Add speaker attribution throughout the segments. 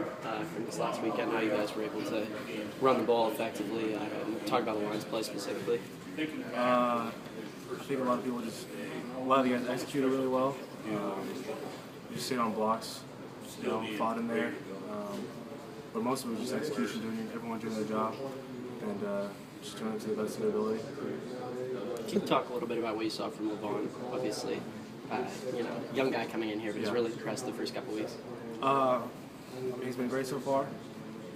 Speaker 1: game from this last weekend, how you guys were able to run the ball effectively, and talk about the Lions play specifically.
Speaker 2: I think a lot of the guys executed really well. Just stayed on blocks, fought in there. But most of it was just execution, everyone doing their job, and just doing it to the best of their ability.
Speaker 1: Can you talk a little bit about what you saw from LeVon? Obviously, young guy coming in here, but he's really impressed the first couple weeks.
Speaker 2: He's been great so far.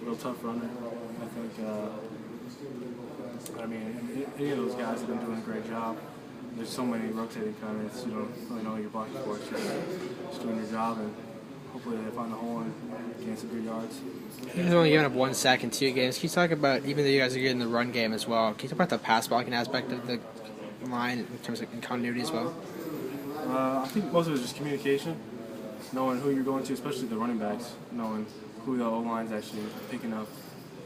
Speaker 2: Real tough runner. I think. Any of those guys have been doing a great job. There's so many rotating comments. You don't really know what you're blocking for. It's just doing your job, and hopefully they find the hole and gain some good yards.
Speaker 3: You guys only given up 1 sack in 2 games. Can you talk about, even though you guys are getting the run game as well, can you talk about the pass blocking aspect of the line in terms of continuity as well?
Speaker 2: I think most of it is just communication, knowing who you're going to, especially the running backs, knowing who the O-line's actually picking up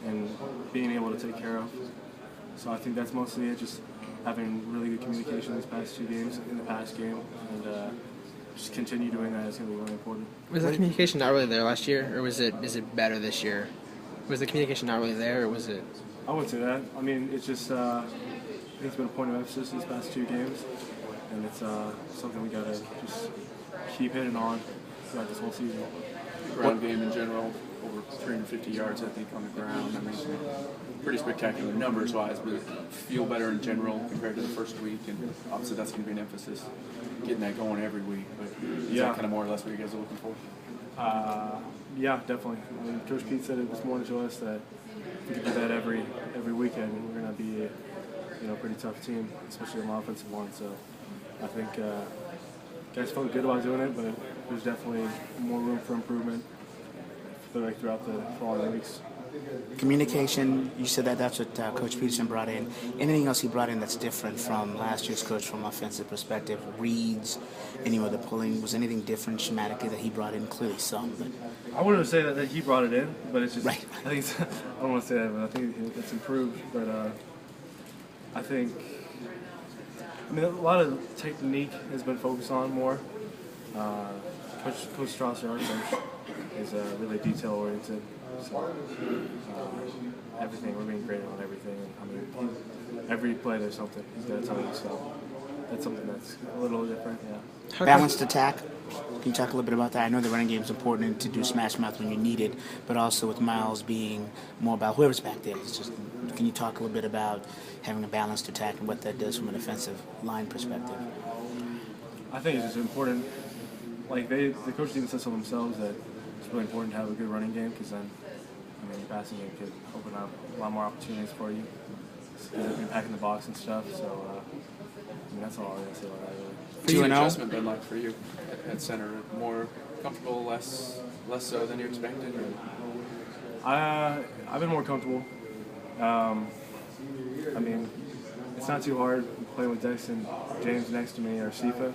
Speaker 2: and being able to take care of. So I think that's mostly it, just having really good communication these past 2 games in the past game, and just continue doing that is going to be really important.
Speaker 3: Was the communication not really there last year, or is it better this year? Was the communication not really there, or was it?
Speaker 2: I wouldn't say that. I mean, it's just I think it's been a point of emphasis these past 2 games, and it's something we got to just keep hitting on throughout this whole season.
Speaker 4: Ground game in general, over 350 yards, I think, on the ground. I mean, pretty spectacular numbers-wise, but feel better in general compared to the first week, and obviously that's going to be an emphasis, getting that going every week. But is that kind of more or less what you guys are looking for?
Speaker 2: Yeah, definitely. I mean, Coach Pete said it this morning to us that if we could do that every weekend, we're going to be a pretty tough team, especially on the offensive line. So I think guys felt good about doing it, but there's definitely more room for improvement throughout the following weeks.
Speaker 5: Communication, you said that's what Coach Peterson brought in. Anything else he brought in that's different from last year's coach from an offensive perspective? Reads, any of the pulling, was anything different schematically that he brought in? Clearly some, but
Speaker 2: I wouldn't say that he brought it in, but it's just,
Speaker 5: right.
Speaker 2: I think I don't want to say that, but I think it's improved. But I think, a lot of technique has been focused on more. Coach Strasser, our coach, is really detail-oriented. So everything, we're being graded on everything. Every play there's something he's got to tell you. So that's something that's a little different. Yeah.
Speaker 5: Balanced attack. Can you talk a little bit about that? I know the running game is important to do smash mouth when you need it, but also with Miles being more about whoever's back there. Can you talk a little bit about having a balanced attack and what that does from an offensive line perspective?
Speaker 2: I think it's just important. The coaches even said so themselves that it's really important to have a good running game, because then your passing game could open up a lot more opportunities for you. You're packing the box and stuff. So that's all I'm gonna say about that. Really.
Speaker 4: What's the adjustment been like for you at center? More comfortable, less so than you expected? Or?
Speaker 2: I've been more comfortable. It's not too hard playing with Dex and James next to me, or Sifa.